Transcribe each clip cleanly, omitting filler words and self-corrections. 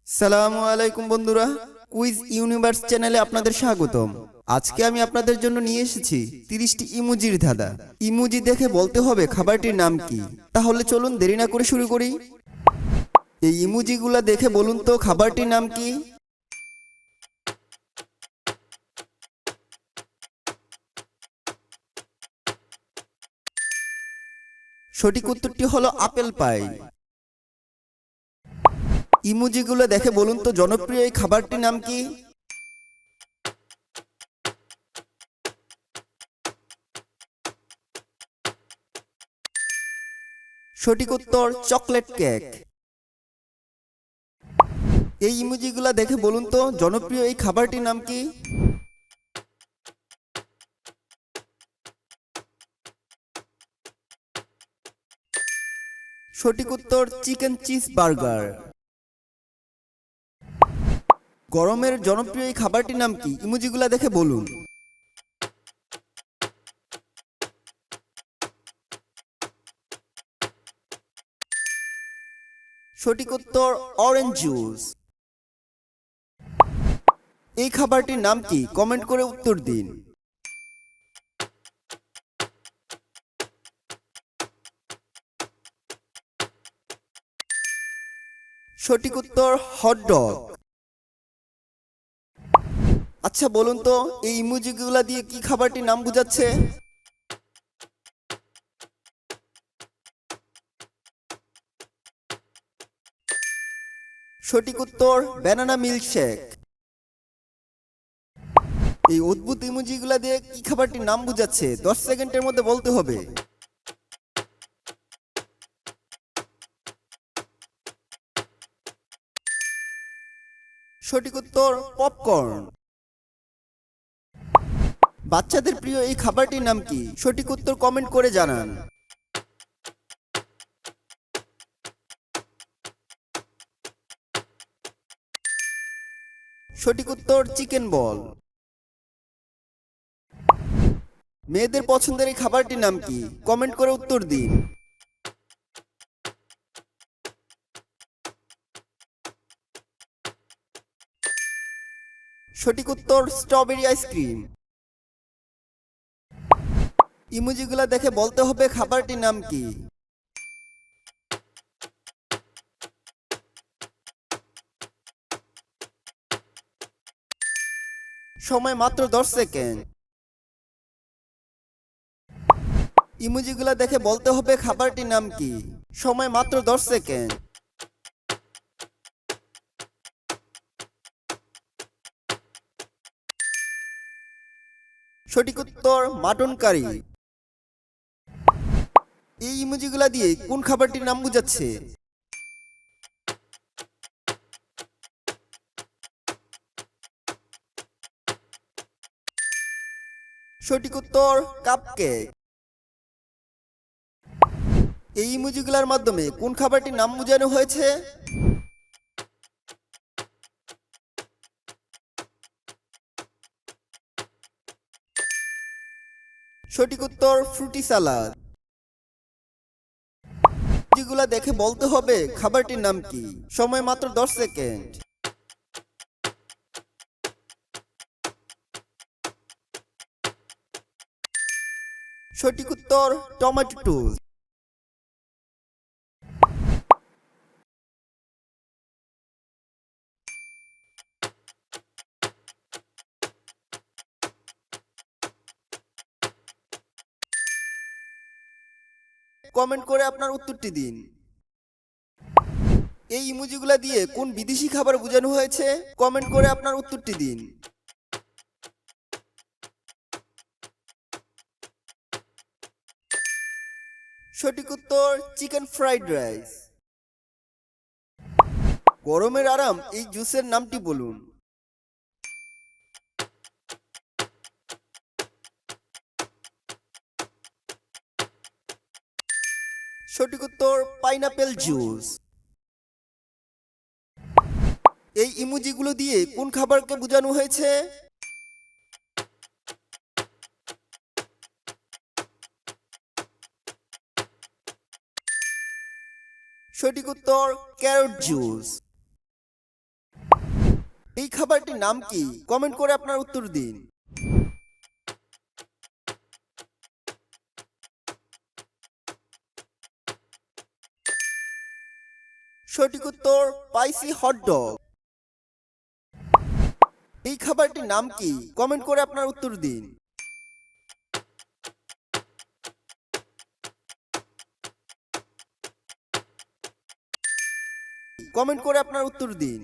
সালামু আলাইকুম বন্ধুরা, কুইজ ইউনিভার্স চ্যানেলে আপনাদের স্বাগতম। আজকে আমি আপনাদের জন্য নিয়ে এসেছি 30টি ইমোজির ধাঁধা। ইমোজি দেখে বলতে হবে খাবারটির নাম কি। তাহলে চলুন দেরি না করে শুরু করি। এই ইমোজিগুলা দেখে বলুন তো খাবারটির নাম কি। সঠিক উত্তরটি হলো আপেল পাই। ইমোজিগুলো দেখে বলুন তো জনপ্রিয় এই খাবারটির নাম কি। সঠিক উত্তর চকলেট কেক। এই ইমোজিগুলা দেখে বলুন তো জনপ্রিয় এই খাবারটির নাম কি। সঠিক উত্তর চিকেন চিজ বার্গার। গরমের জনপ্রিয় এই খাবারটির নাম কি, ইমোজিগুলা দেখে বলুন। সঠিক উত্তর অরেঞ্জ জুস। এই খাবারটির নাম কি, কমেন্ট করে উত্তর দিন। সঠিক উত্তর হটডগ। আচ্ছা বলুন তো এই ইমোজিগুলা দিয়ে কি খাবারটির নাম বোঝাচ্ছে। সঠিক উত্তর ব্যানানা মিল্কশেক। এই অদ্ভুত ইমোজিগুলা দিয়ে কি খাবারটির নাম বোঝাচ্ছে 10 সেকেন্ডের মধ্যে বলতে হবে। সঠিক উত্তর পপকর্ন। বাচ্চাদের প্রিয় এই খাবারটির নাম কি, সঠিক উত্তর কমেন্ট করে জানান। সঠিক উত্তর চিকেন বল। মেয়েদের পছন্দের এই খাবারটির নাম কি, কমেন্ট করে উত্তর দিন। সঠিক উত্তর স্ট্রবেরি আইসক্রিম। ইমোজিগুলা দেখে বলতে হবে খাবারটির নাম কি। সময় মাত্র 10 সেকেন্ড। ইমোজিগুলা দেখে বলতে হবে খাবারটির নাম কি। সময় মাত্র 10 সেকেন্ড। সঠিক উত্তর মাটন কারি। এই ইমোজিগুলা দিয়ে কোন খাবারটির নাম বোঝাচ্ছে। সঠিক উত্তর কাপকেক। এই ইমোজিগুলার মাধ্যমে কোন খাবারটির নাম বোঝানো হয়েছে। সঠিক উত্তর ফ্রুটি সালাদ। যেগুলা দেখে বলতে হবে খাবারটির নাম কি। সময় মাত্র 10 সেকেন্ড। সঠিক উত্তর টমেটো টোস্ট। কমেন্ট করে আপনার উত্তরটি দিন। এই ইমোজিগুলা দিয়ে কোন বিদেশি খাবার বোঝানো হয়েছে, কমেন্ট করে আপনার উত্তরটি দিন। সঠিক উত্তর চিকেন ফ্রাইড রাইস। গরমের আরাম এই জুসের নামটি বলুন। সঠিক উত্তর পাইনাপেল জুস। এই ইমোজিগুলো দিয়ে কোন খাবারকে বোঝানো হয়েছে। সঠিক উত্তর ক্যারট জুস। এই খাবারটির নাম কি? কমেন্ট করে আপনার উত্তর দিন। সঠিক উত্তর স্পাইসি হটডগ। এই খাবারটির নাম কি? কমেন্ট করে আপনার উত্তর দিন। কমেন্ট করে আপনার উত্তর দিন।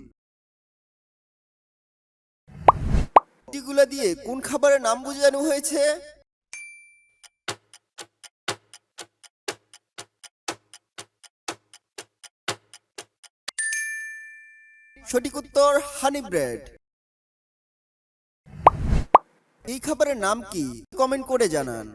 এগুলা দিয়ে কোন খাবারের নাম বোঝানো হয়েছে? সঠিক উত্তর হানি ব্রেড। এই খাবারের নাম কি? কমেন্ট করে জানান।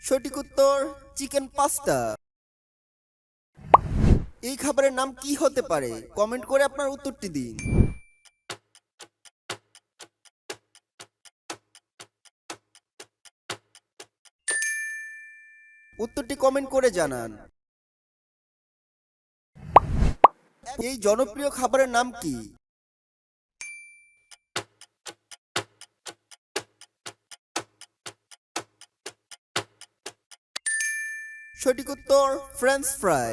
সঠিক উত্তর চিকেন পাস্তা। এই খাবারের নাম কি হতে পারে? কমেন্ট করে আপনার উত্তরটি দিন। উত্তরটি কমেন্ট করে জানান। এই জনপ্রিয় খাবারের নাম কি? সঠিক উত্তর ফ্রেঞ্চ ফ্রাই।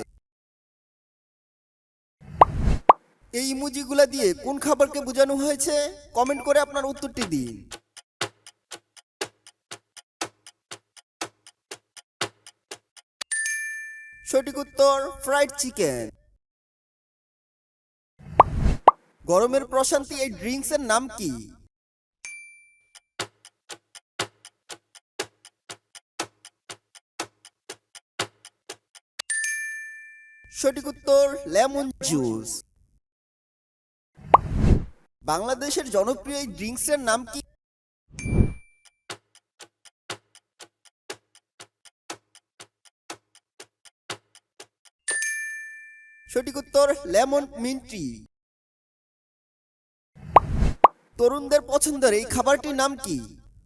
এই ইমোজিগুলা দিয়ে কোন খাবারকে বোঝানো হয়েছে? কমেন্ট করে আপনার উত্তরটি দিন। সঠিক উত্তর ফ্রাইড চিকেন। গরমের প্রশান্তি এই ড্রিঙ্কস এর নাম কি? সঠিক উত্তর লেমন জুস। বাংলাদেশের জনপ্রিয় এই ড্রিঙ্কস এর নাম কি? সঠিক উত্তর লেমন মিন্ট টি। তরুণদের পছন্দের এই খাবারটির নাম কি?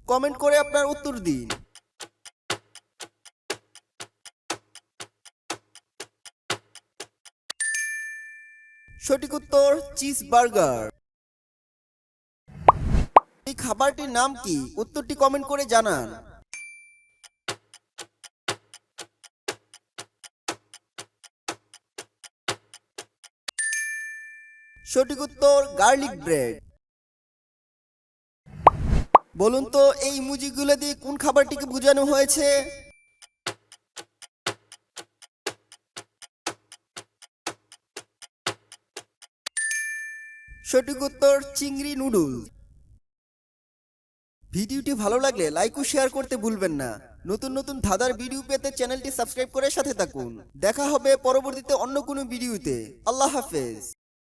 কমেন্ট করে আপনার উত্তর দিন। সঠিক উত্তর চিজ বার্গার। এই খাবারটির নাম কি? উত্তরটি কমেন্ট করে জানান। সঠিক উত্তর গার্লিক ব্রেড। বলুন তো এই ইমোজিগুলো দিয়ে কোন খাবারটিকে বোঝানো হয়েছে? সঠিক উত্তর চিংড়ি নুডলস। ভিডিওটি ভালো লাগলে লাইক ও শেয়ার করতে ভুলবেন না। নতুন নতুন ধাঁধার ভিডিও পেতে চ্যানেলটি সাবস্ক্রাইব করে সাথে থাকুন। দেখা হবে পরবর্তীতে অন্য কোনো ভিডিওতে। আল্লাহ হাফেজ।